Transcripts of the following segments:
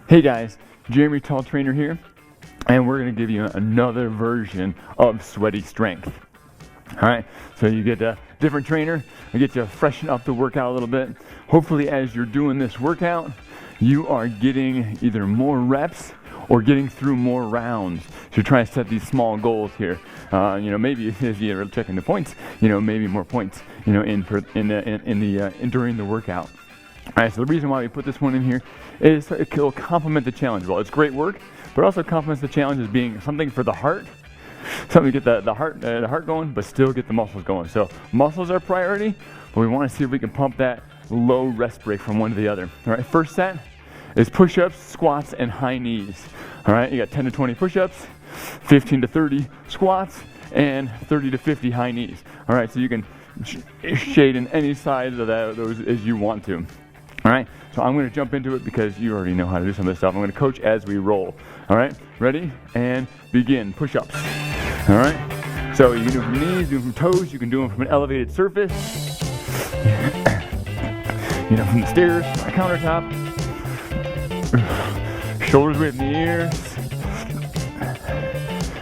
Hey guys, Jeremy Tall Trainer here, and we're going to give you another version of Sweaty Strength. Alright, so you get a different trainer, I get to freshen up the workout a little bit. Hopefully as you're doing this workout, you are getting either more reps or getting through more rounds. So try to set these small goals here. Maybe if you're checking the points, maybe more points, during the workout. Alright, so the reason why we put this one in here is it will complement the challenge. Well, it's great work, but also complements the challenge as being something for the heart, something to get the heart going, but still get the muscles going. So muscles are priority, but we want to see if we can pump that low rest break from one to the other. All right, first set is push-ups, squats, and high knees. All right, you got 10 to 20 push-ups, 15 to 30 squats, and 30 to 50 high knees. All right, so you can shade in any side of those as you want to. All right, so I'm going to jump into it because you already know how to do some of this stuff. I'm going to coach as we roll. All right, ready? And begin. Push-ups. All right, so you can do them from knees, do them from toes. You can do them from an elevated surface. From the stairs, on a countertop. Shoulders away from the ears.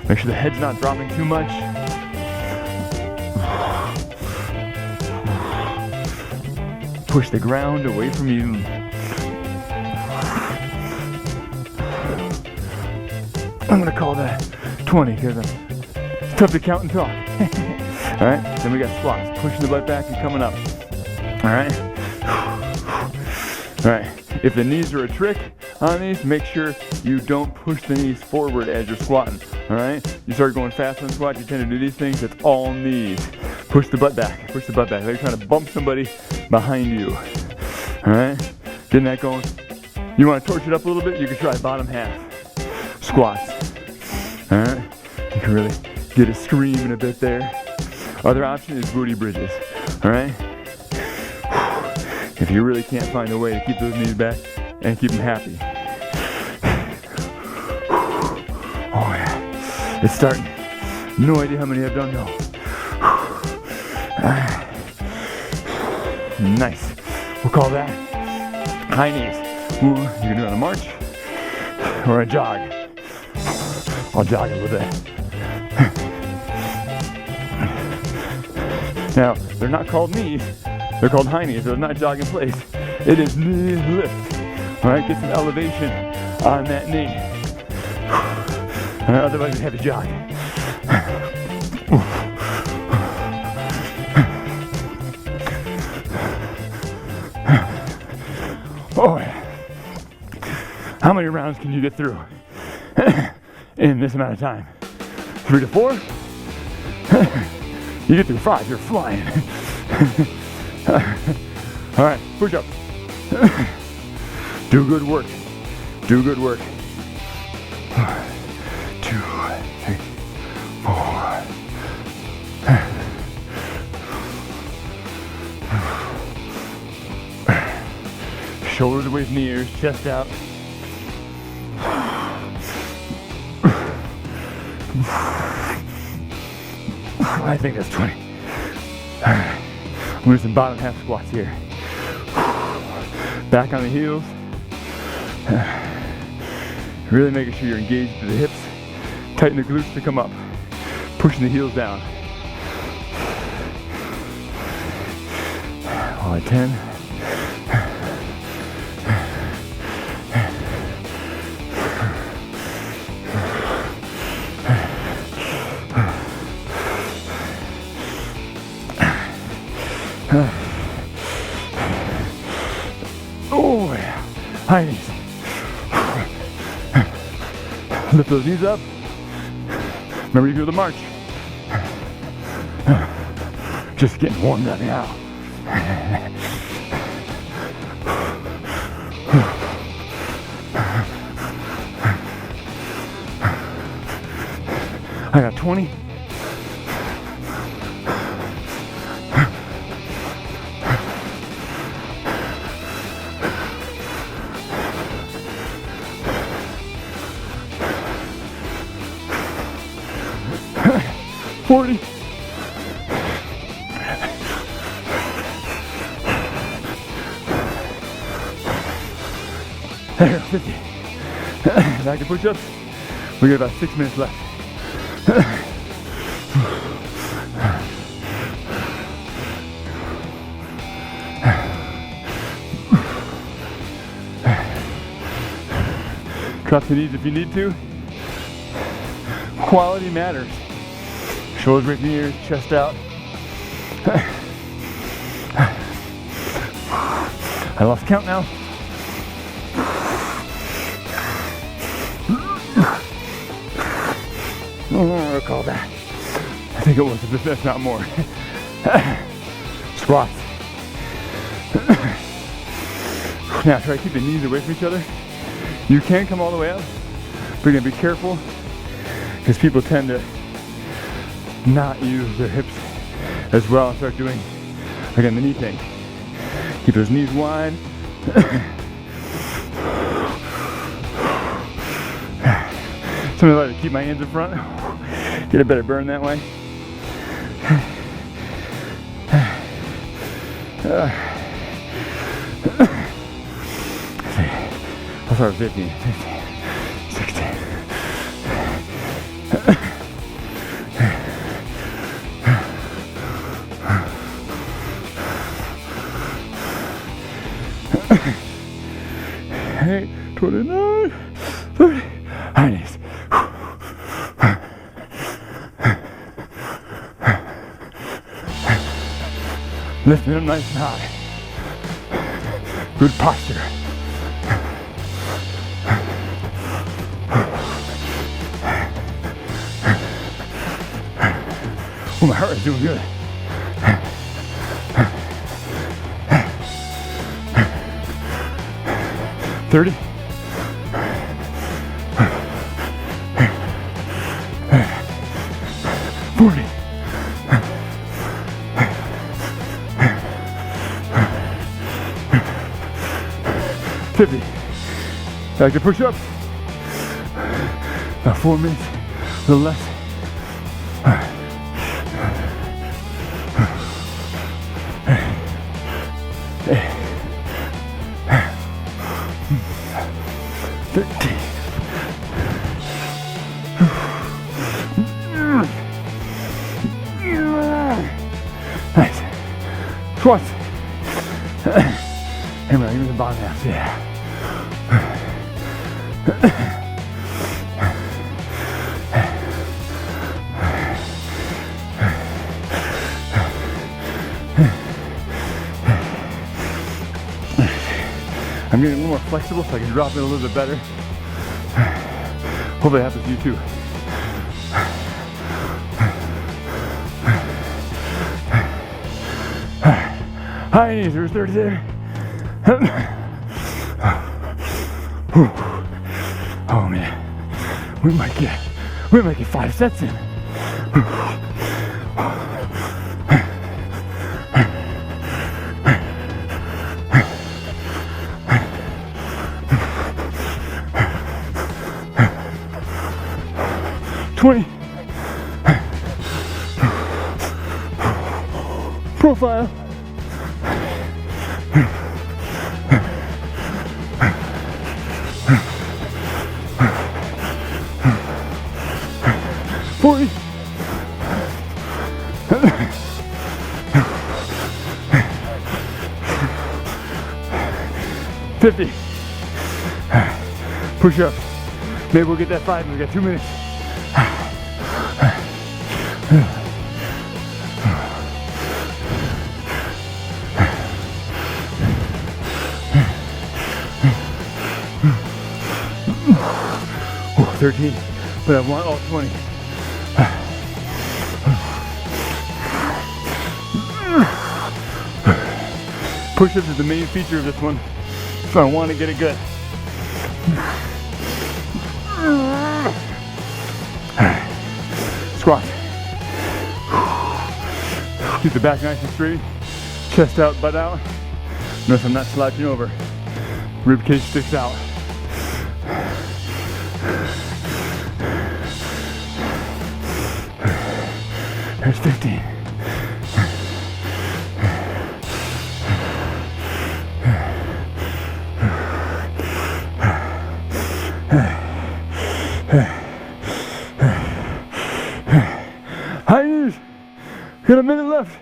Make sure the head's not dropping too much. Push the ground away from you. I'm gonna call that 20 because it's tough to count and talk. All right, then we got squats, pushing the butt back and coming up. All right. All right, if the knees are a trick on these, make sure you don't push the knees forward as you're squatting. All right, you start going fast on squat, you tend to do these things, it's all knees. Push the butt back, push the butt back. Like you're trying to bump somebody behind you. All right, getting that going. You want to torch it up a little bit, you can try bottom half squats. All right, you can really get a scream in a bit there. Other option is booty bridges. All right, if you really can't find a way to keep those knees back and keep them happy. Oh yeah, it's starting. No idea how many I've done though. Nice. We'll call that high knees. Ooh, you can do it on a march or a jog. I'll jog a little bit. Now, they're not called knees. They're called high knees. So it's not jog in place. It is knee lift. All right, get some elevation on that knee. Otherwise, you have to jog. Oh, yeah. How many rounds can you get through in this amount of time? 3 to 4? You get through 5, you're flying. All right, push up. Do good work. Do good work. 1, 2, 3, 4. Shoulders away from the ears, chest out. I think that's 20. All right, I'm gonna do some bottom half squats here. Back on the heels. Really making sure you're engaged to the hips. Tighten the glutes to come up. Pushing the heels down. All at 10. Oh yeah, high knees. Lift those knees up. Remember you do the march. Just getting warmed up now. I got 20. $40. There, 50. Back to push-ups. We got about 6 minutes left. Drop the knees if you need to. Quality matters. Shoulders right in the ears, chest out. I lost count now. I'll call that. I think it was, but that's not more. Squats. Now try to keep the knees away from each other. You can come all the way up, but you're gonna be careful because people tend to not use their hips as well and start doing, again, the knee thing. Keep those knees wide. Sometimes I like to keep my hands in front, get a better burn that way. I'll start with 15, 16. Hey, 29, 30, high knees. Lifting them nice and high. Good posture. Oh, my heart is doing good. $30. 40. 50. Back to push-ups. About 4 minutes, a little less. 13. Nice. Squats. Hey man, give me the bottom half, yeah. I'm getting a little more flexible so I can drop it a little bit better. Hopefully that happens to you too. High knees, there's 30 there. Oh man, we might get 5 sets in. 20. Profile. 40. 50. Push up. Maybe we'll get that 5. We've got 2 minutes. Oh, 13, but I want all 20. Push-ups is the main feature of this one, so I want to get it good. Squat. Keep the back nice and straight. Chest out, butt out. Notice I'm not slouching over. Rib cage sticks out. There's 15. High knees. Got a minute left.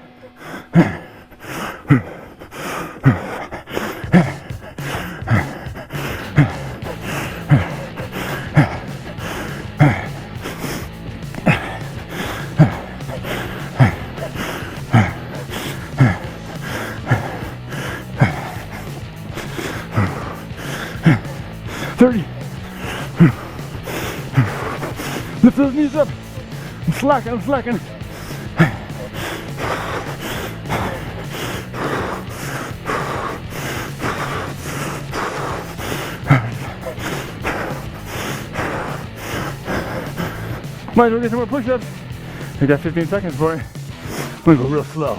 30. Lift those knees up. I'm slacking. Might as well get some more push-ups. I got 15 seconds for it. I'm gonna go real slow.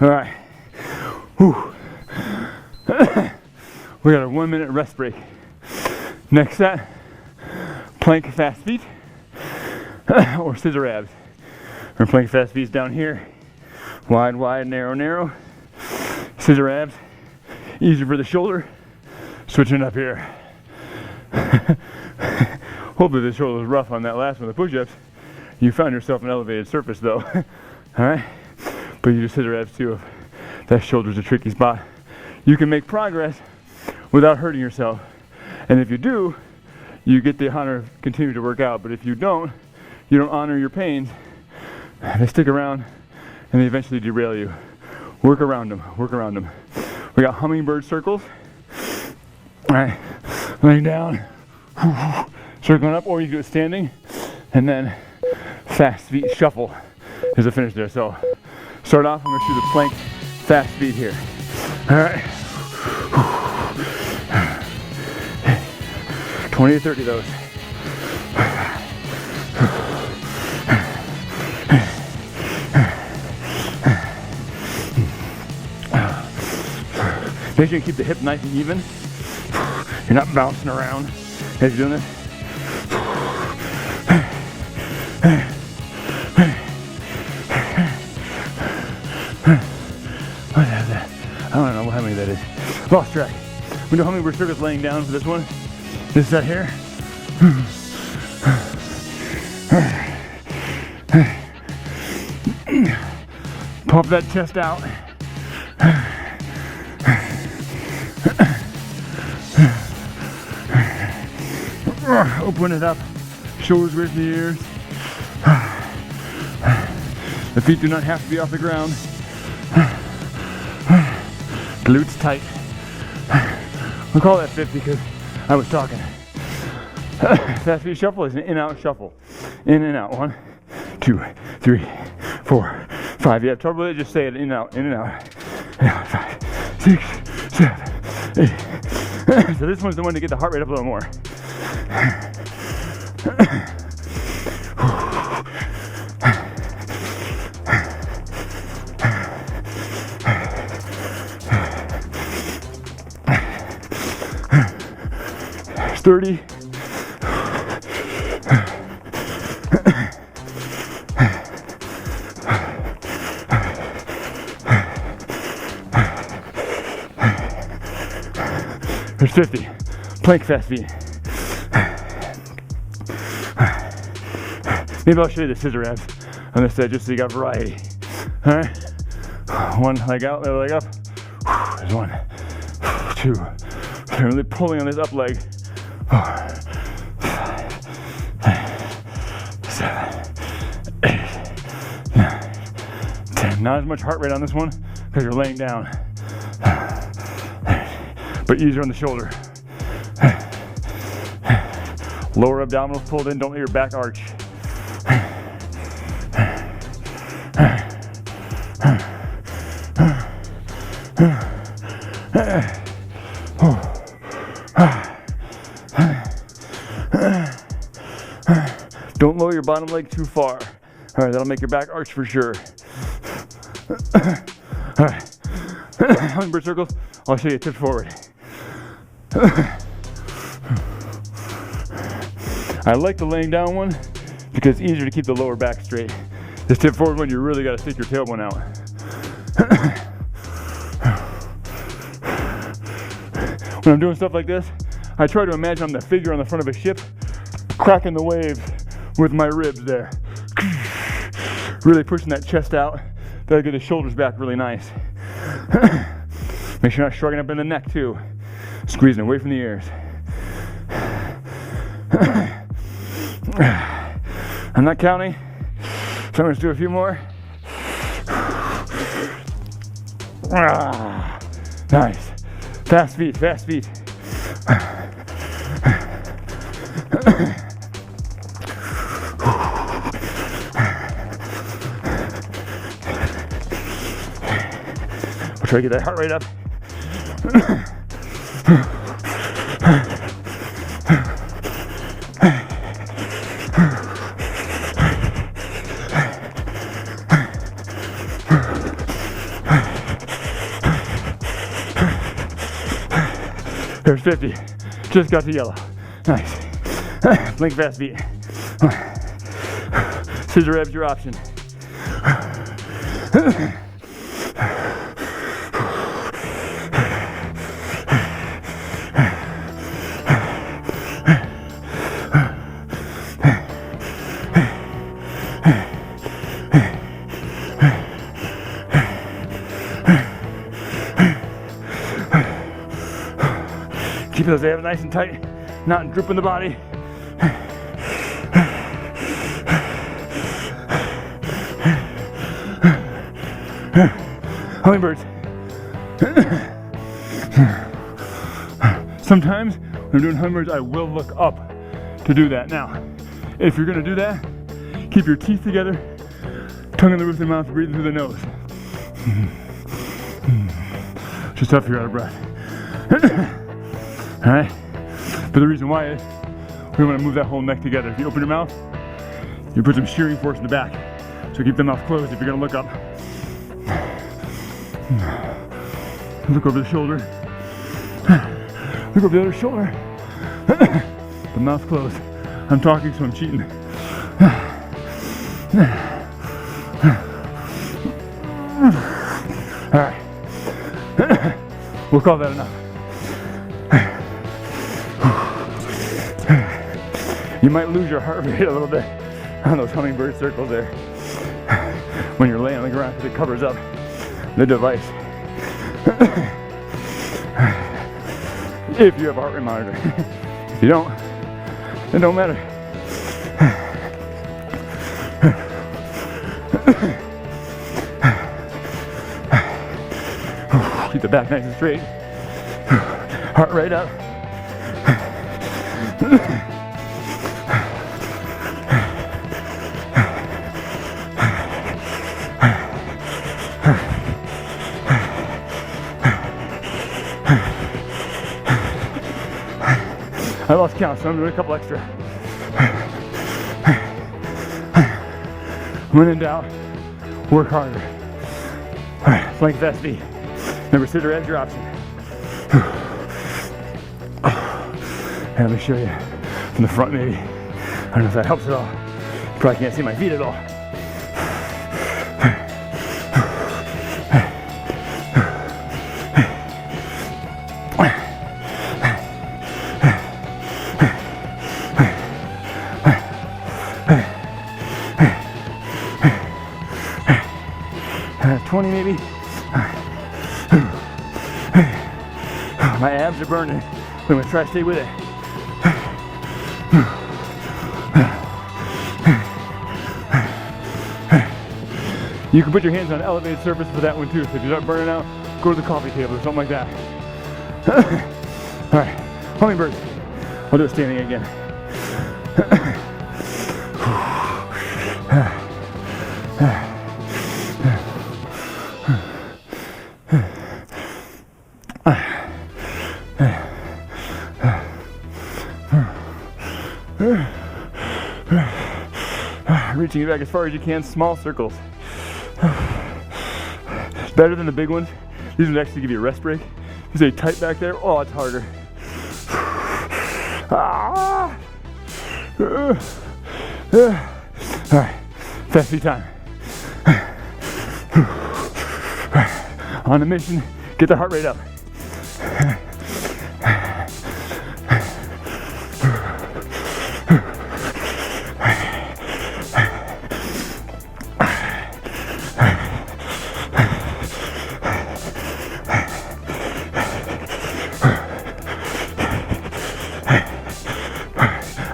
All right. We got a 1 minute rest break. Next set, plank fast feet or scissor abs. Or plank fast feet down here. Wide, narrow. Scissor abs, easier for the shoulder. Switching up here. Hopefully the shoulder was rough on that last one, the push-ups. You found yourself an elevated surface though. All right, but you do scissor abs too. If that shoulder's a tricky spot. You can make progress without hurting yourself. And if you do, you get the honor of continuing to work out. But if you don't honor your pains, they stick around and they eventually derail you. Work around them. We got hummingbird circles. All right, laying down, circling up, or you can do it standing, and then fast feet shuffle is the finish there. So start off, I'm gonna do the plank fast feet here. All right, 20 to 30 of those. Make sure you keep the hip nice and even. You're not bouncing around as you're doing this. What is that? I don't know how many that is. Lost track. We do hummingbird circles laying down for this one. This set here. Pump that chest out. Open it up, shoulders away from the ears. The feet do not have to be off the ground. Glutes tight. We'll call that 50 because I was talking. Fast feet shuffle is an in-out shuffle. In and out. 1, 2, 3, 4, 5. You have trouble with it, just say it in and out, in and out. 5, 6, 7, 8. So this one's the one to get the heart rate up a little more. 30. There's 50. Plank fast feet. Maybe I'll show you the scissor abs on this side just so you got variety. All right. One leg out, the other leg up. There's 1, 2. I'm really pulling on this up leg. 4, 5, 7, 8, 9, 10. Not as much heart rate on this one because you're laying down, but easier on the shoulder. Lower abdominals pulled in, don't let your back arch. Don't lower your bottom leg too far. All right, that'll make your back arch for sure. All right, hummingbird circles. I'll show you a tip forward. I like the laying down one because it's easier to keep the lower back straight. This tip forward one, you really got to stick your tailbone out. When I'm doing stuff like this, I try to imagine I'm the figure on the front of a ship, cracking the waves with my ribs there. Really pushing that chest out. That'll get the shoulders back really nice. Make sure you're not shrugging up in the neck too. Squeezing away from the ears. I'm not counting, so I'm going to do a few more. Nice. Fast feet, fast feet. We'll try to get that heart rate up. There's 50. Just got to yellow. Nice. Blink fast feet. Scissor abs your option. Keep those abs nice and tight, not drooping the body. Hummingbirds. Sometimes when I'm doing hummingbirds, I will look up to do that. Now, if you're gonna do that, keep your teeth together, tongue in the roof of the mouth, breathing through the nose. Just tough if you're out of breath. All right, but the reason why is we want to move that whole neck together. If you open your mouth, you put some shearing force in the back. So keep the mouth closed if you're gonna look up. Look over the shoulder. Look over the other shoulder. The mouth closed. I'm talking, so I'm cheating. All right, we'll call that enough. You might lose your heart rate a little bit on those hummingbird circles there when you're laying on the ground because it covers up the device. If you have a heart rate monitor. If you don't, it don't matter. Keep the back nice and straight. Heart rate up. I lost count, so I'm doing a couple extra. When in doubt, work harder. All right, flank fast feet. Remember, scissor abs your option. And let me show you from the front maybe. I don't know if that helps at all. You probably can't see my feet at all. 20 maybe. My abs are burning. I'm gonna try to stay with it. You can put your hands on an elevated surface for that one too. So if you're not burning out, go to the coffee table or something like that. All right, hummingbirds. I'll do it standing again. Reaching it back as far as you can, small circles. It's better than the big ones. These ones actually give you a rest break. You stay tight back there, oh, it's harder. All right, fast feet time. On a mission, get the heart rate up.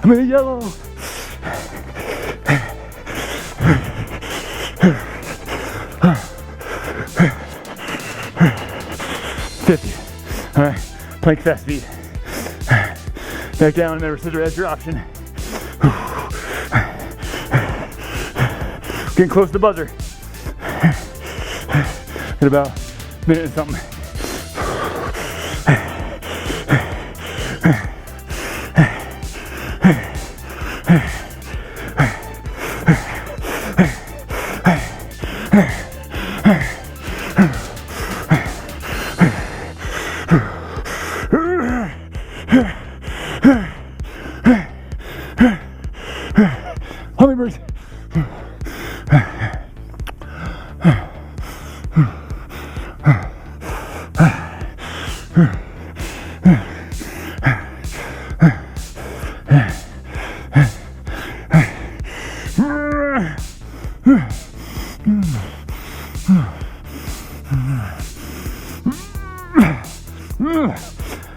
I'm in yellow. 50. All right, plank fast feet. Back down, never scissor as your option. Getting close to the buzzer. At about a minute and something. Hummingbirds.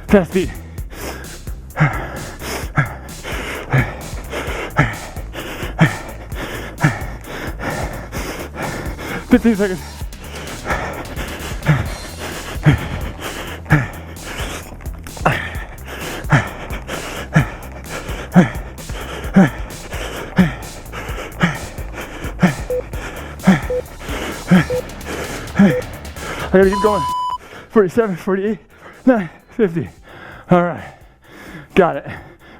Fast feet. 15 seconds. I gotta keep going. 47, 48, 9, 50. All right, got it.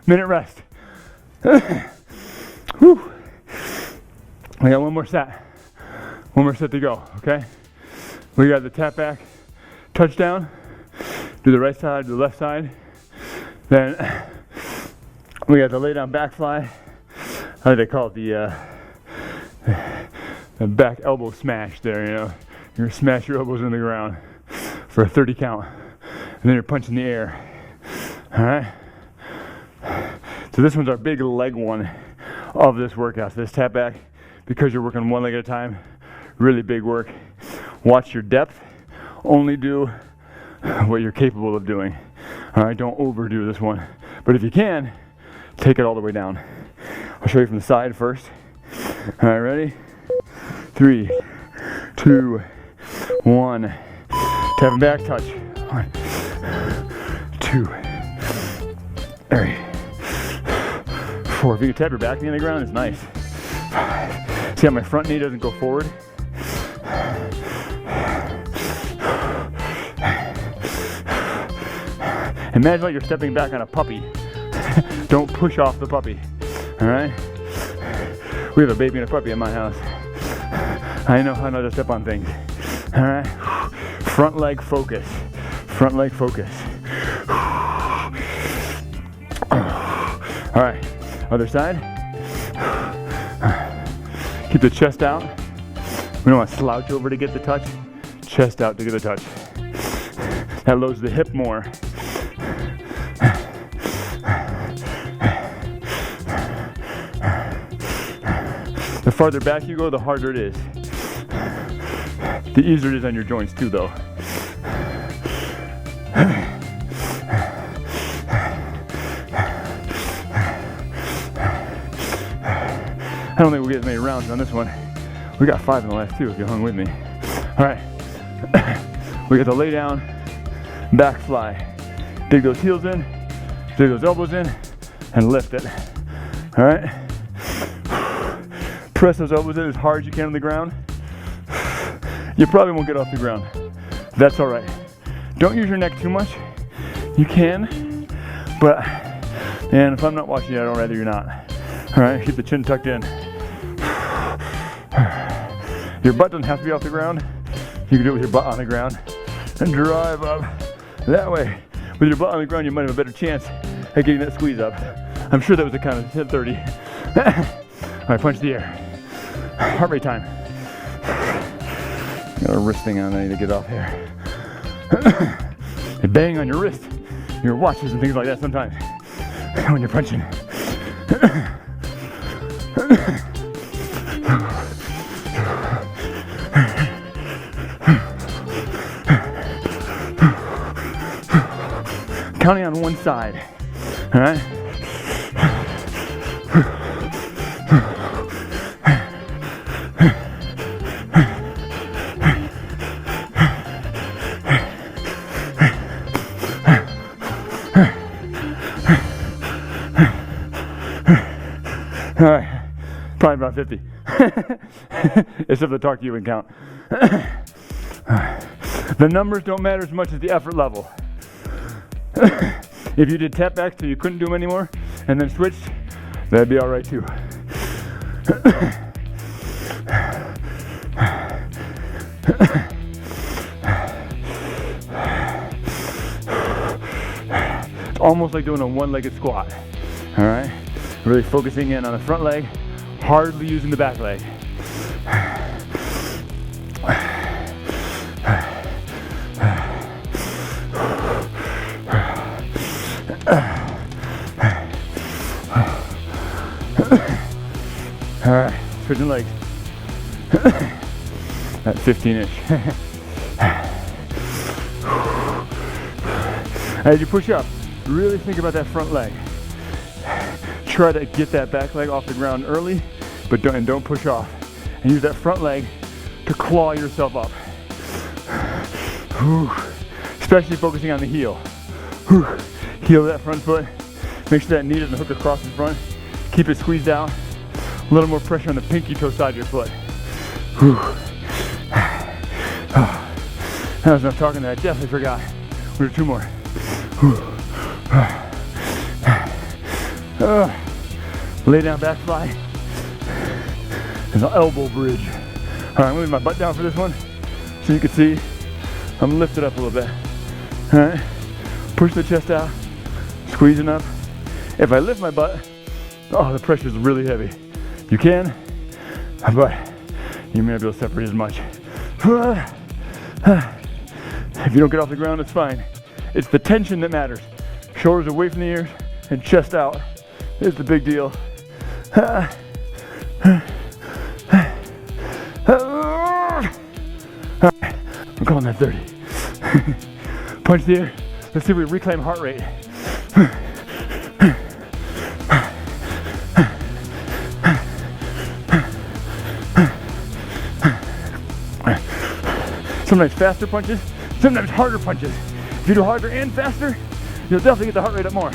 Minute rest. Whew. I got one more set. One more set to go, okay? We got the tap back, touchdown, do the right side, do the left side. Then we got the lay down back fly. How do they call it? The back elbow smash there, you know. You're gonna smash your elbows in the ground for a 30 count. And then you're punching the air, all right? So this one's our big leg one of this workout. So this tap back, because you're working one leg at a time, really big work. Watch your depth. Only do what you're capable of doing. All right, don't overdo this one. But if you can, take it all the way down. I'll show you from the side first. All right, ready? 3, 2, 1. Tapping back, touch. 1, 2, 3, 4. If you can tap your back knee on the ground, it's nice. 5. See how my front knee doesn't go forward? Imagine like you're stepping back on a puppy. Don't push off the puppy. All right? We have a baby and a puppy in my house. I know how not to step on things. All right? Front leg focus. Front leg focus. All right. Other side. Keep the chest out. We don't want to slouch over to get the touch. Chest out to get the touch. That loads the hip more. The farther back you go, the harder it is. The easier it is on your joints too, though. I don't think we'll get as many rounds on this one. We got 5 in the last 2 if you hung with me. All right. We got the lay down, back fly. Dig those heels in, dig those elbows in, and lift it. All right. Press those elbows in as hard as you can on the ground. You probably won't get off the ground. That's all right. Don't use your neck too much. You can, but man, if I'm not watching you, I'd rather you're not. All right, keep the chin tucked in. Your butt doesn't have to be off the ground. You can do it with your butt on the ground and drive up that way. With your butt on the ground, you might have a better chance at getting that squeeze up. I'm sure that was a kind of 10-30. All right, punch the air. Heart rate time. Got a wrist thing on I need to get off here. You bang on your wrist, your watches and things like that sometimes when you're punching. Counting on one side, all right? All right, probably about 50. Except to talk to you and count. The numbers don't matter as much as the effort level. If you did tap back so you couldn't do them anymore and then switched, that'd be all right too. It's almost like doing a one-legged squat. All right, really focusing in on the front leg, hardly using the back leg. All right, switching legs. At 15-ish. As you push up, really think about that front leg. Try to get that back leg off the ground early, but don't push off. And use that front leg to claw yourself up. Especially focusing on the heel. Heel of that front foot. Make sure that knee doesn't hook across the front. Keep it squeezed out. A little more pressure on the pinky toe side of your foot. That was enough talking that I definitely forgot. We'll do 2 more. Lay down back fly. There's an elbow bridge. All right, I'm gonna leave my butt down for this one so you can see I'm lifted up a little bit. All right, push the chest out, squeezing up. If I lift my butt, oh, the pressure is really heavy. You can, but you may not be able to separate as much. If you don't get off the ground, it's fine. It's the tension that matters. Shoulders away from the ears and chest out is the big deal. I'm calling that 30. Punch the air. Let's see if we reclaim heart rate. Sometimes faster punches, sometimes harder punches. If you do harder and faster, you'll definitely get the heart rate up more.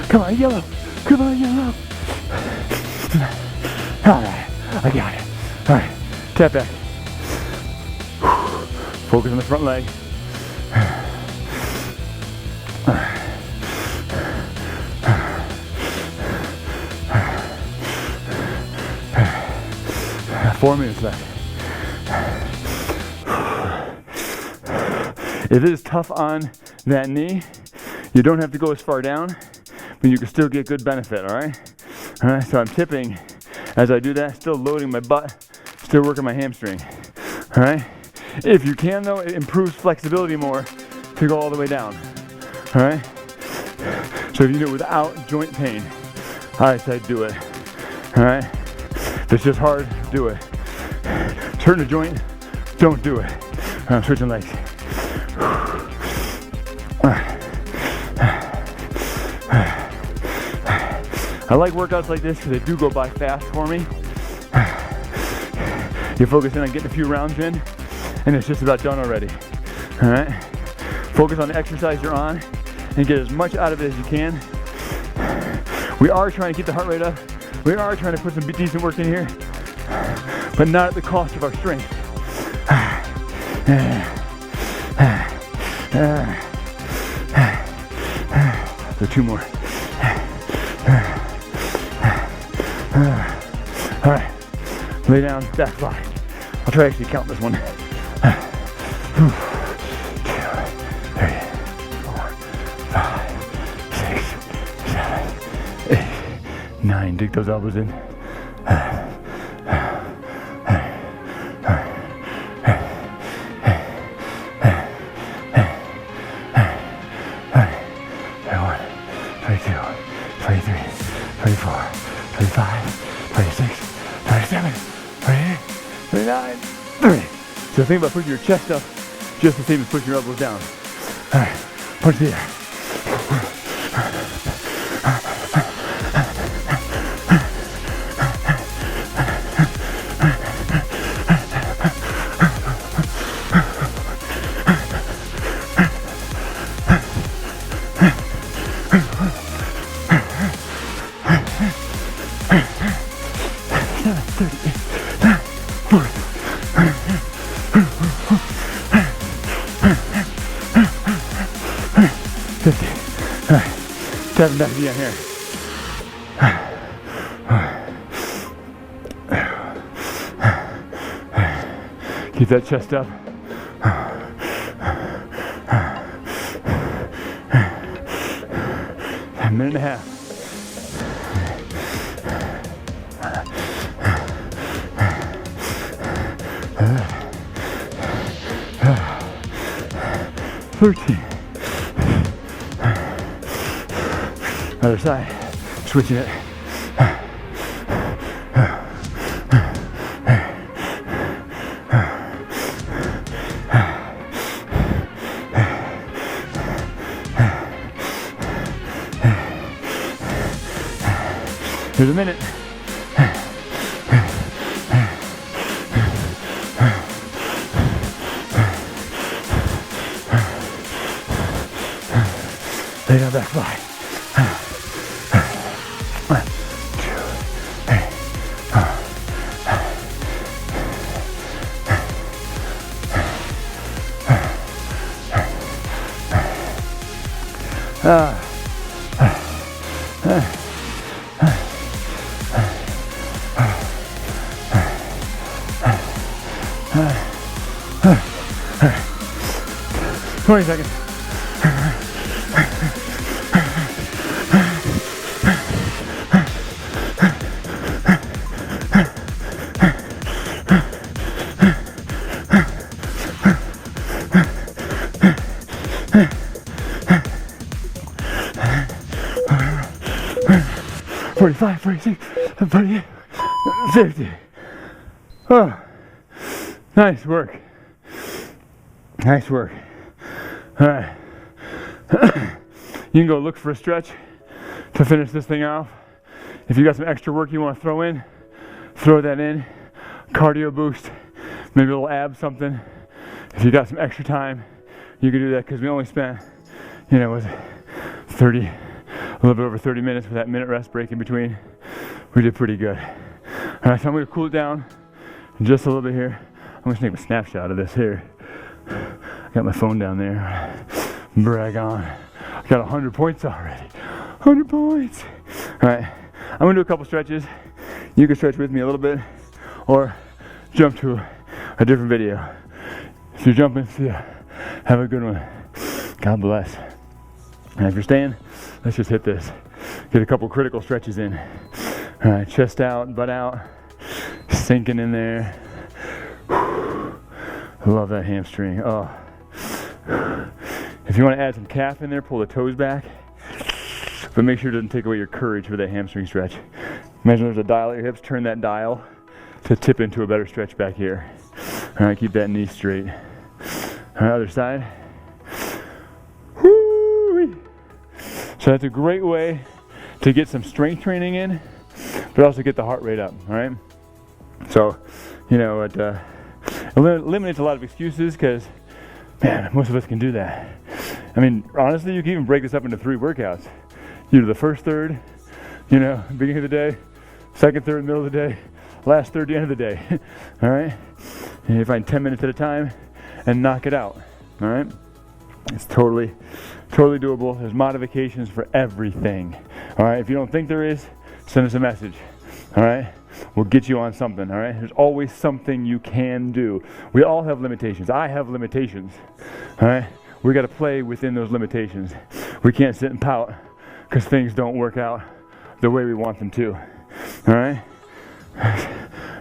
Come on, yellow. Come on, yellow. All right, I got it. All right, tap back. Focus on the front leg. 4 minutes left. If it is tough on that knee, you don't have to go as far down, but you can still get good benefit, all right? All right, so I'm tipping as I do that, still loading my butt, still working my hamstring, all right? If you can though, it improves flexibility more to go all the way down, all right? So if you do it without joint pain, I say do it, all right? If it's just hard, do it. It's hurting the joint, don't do it. I'm switching legs. I like workouts like this because they do go by fast for me. You're focusing on getting a few rounds in, and it's just about done already. All right? Focus on the exercise you're on and get as much out of it as you can. We are trying to keep the heart rate up. We are trying to put some decent work in here, but not at the cost of our strength. So 2 more. All right, lay down, back fly. I'll try to actually count this one. 2, 3, 4, 5, 6, 7, 8, 9. Dig those elbows in. So think about pushing your chest up just the same as pushing your elbows down. All right, punch the air. Tapping back again here. Keep that chest up. A minute and a half. Other side, switching it. Here's a minute. Lay down, back fly. 1, 2, 3, 20 seconds. Forty-five, 46, 48, 50. Oh, nice work. Nice work. All right. You can go look for a stretch to finish this thing off. If you got some extra work you want to throw in, throw that in. Cardio boost, maybe a little ab something. If you got some extra time, you can do that because we only spent, was 30, a little bit over 30 minutes with that minute rest break in between. We did pretty good. All right, so I'm going to cool it down just a little bit here. I'm going to take a snapshot of this here. I got my phone down there. Brag on. I got 100 points already. 100 points. All right, I'm going to do a couple stretches. You can stretch with me a little bit or jump to a different video. If you're jumping, see ya. Have a good one. God bless. And if you're staying, let's just hit this. Get a couple critical stretches in. All right, chest out, butt out, sinking in there. I love that hamstring. Oh. If you want to add some calf in there, pull the toes back. But make sure it doesn't take away your courage for that hamstring stretch. Imagine there's a dial at your hips, turn that dial to tip into a better stretch back here. All right, keep that knee straight. All right, other side. Woo-wee. So that's a great way to get some strength training in, but also get the heart rate up, all right? So, it eliminates a lot of excuses because, man, most of us can do that. I mean, honestly, you can even break this up into 3 workouts. You do the first third, beginning of the day, second third, middle of the day, last third, the end of the day, all right? And you find 10 minutes at a time and knock it out, all right? It's totally Totally doable. There's modifications for everything. All right, if you don't think there is, send us a message. All right, we'll get you on something. All right, there's always something you can do. We all have limitations. I have limitations. All right, we got to play within those limitations. We can't sit and pout because things don't work out the way we want them to. All right,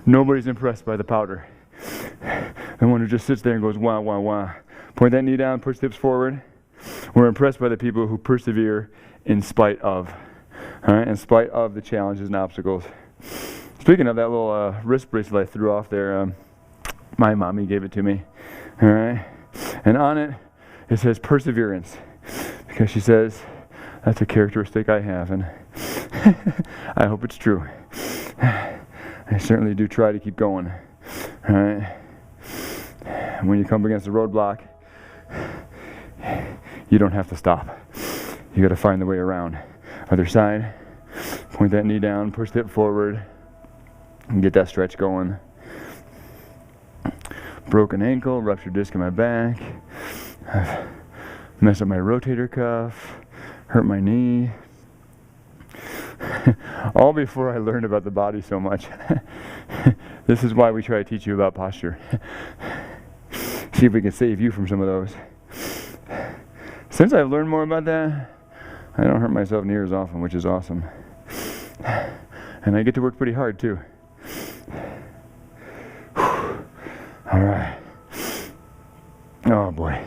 nobody's impressed by the pouter. The one who just sits there and goes wah wah wah. Point that knee down, push the hips forward. We're impressed by the people who persevere in spite of, all right, in spite of the challenges and obstacles. Speaking of that little wrist bracelet I threw off there, my mommy gave it to me, all right, and on it, it says perseverance, because she says that's a characteristic I have, and I hope it's true. I certainly do try to keep going, all right. When you come against a roadblock, you don't have to stop. You got to find the way around. Other side, point that knee down, push the hip forward, and get that stretch going. Broken ankle, ruptured disc in my back. I've messed up my rotator cuff, hurt my knee. All before I learned about the body so much. This is why we try to teach you about posture. See if we can save you from some of those. Since I've learned more about that, I don't hurt myself near as often, which is awesome. And I get to work pretty hard too. All right. Oh boy.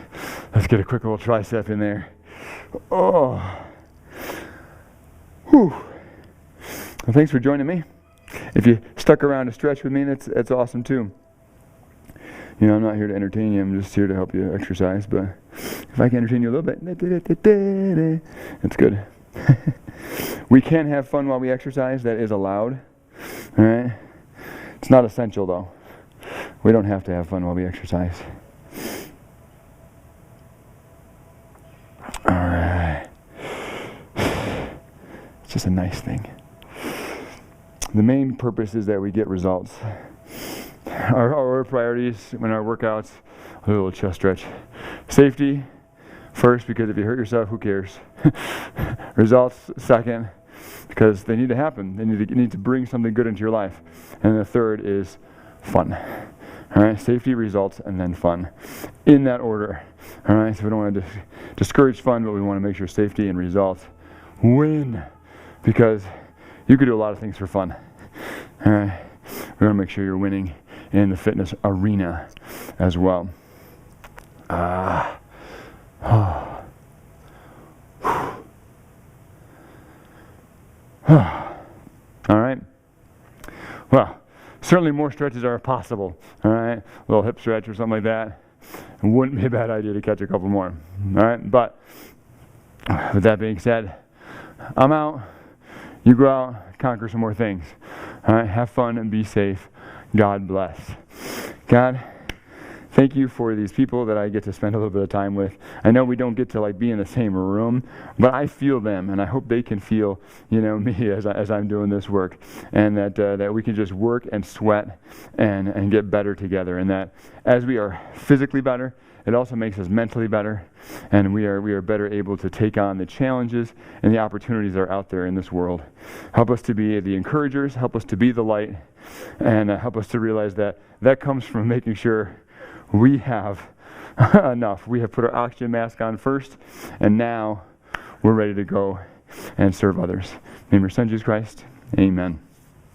Let's get a quick little tricep in there. Oh. Whew. Well, thanks for joining me. If you stuck around to stretch with me, that's awesome too. You know, I'm not here to entertain you. I'm just here to help you exercise. But if I can entertain you a little bit, that's good. We can have fun while we exercise. That is allowed. All right? It's not essential, though. We don't have to have fun while we exercise. All right. It's just a nice thing. The main purpose is that we get results. Our priorities in our workouts, a little chest stretch. Safety first, because if you hurt yourself, who cares? Results second, because they need to happen. You need to bring something good into your life. And the third is fun. All right, safety, results, and then fun. In that order. All right, so we don't want to discourage fun, but we want to make sure safety and results win. Because you could do a lot of things for fun. All right, we want to make sure you're winning in the fitness arena as well. All right. Well, certainly more stretches are possible. All right, a little hip stretch or something like that. It wouldn't be a bad idea to catch a couple more. All right, but with that being said, I'm out. You go out, conquer some more things. All right, have fun and be safe. God bless. God, thank you for these people that I get to spend a little bit of time with. I know we don't get to be in the same room, but I feel them, and I hope they can feel, me as I'm doing this work, and that we can just work and sweat and get better together, and that as we are physically better, it also makes us mentally better, and we are better able to take on the challenges and the opportunities that are out there in this world. Help us to be the encouragers, help us to be the light, and help us to realize that comes from making sure we have enough. We have put our oxygen mask on first, and now we're ready to go and serve others. In the name of your Son, Jesus Christ, amen.